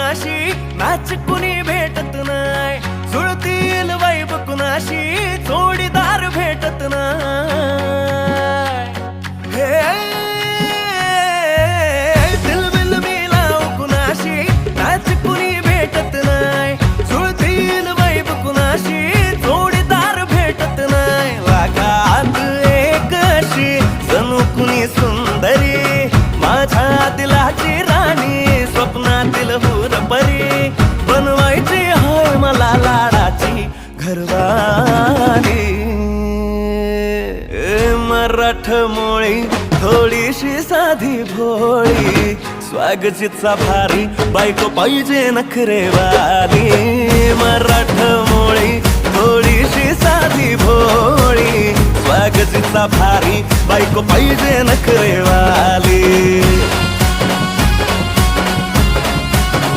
कुणाशी, मॅच कुणी भेटत नाही. जुळतील वाईब कुणाशी, जोडीदार भेटत नाही. हे दिलबिल मी लाव कुणाशी, मॅच कुणी भेटत नाही. जुळतील वाईब कुणाशी, जोडीदार भेटत नाही. लागात एक अशी जणू कुणी सुंदरी, माझ्या दिलाची राणी, स्वप्नातील हुरपरी, बनवायची होय मला लाडाची घरवाली. मराठमोळी थोडीशी साधी भोळी, स्वागतीचा भारी बायको पाहिजे नखरेवाली. मराठमोळी थोडीशी साधी भोळी, स्वागतीचा भारी बायको पाहिजे नखरेवाली.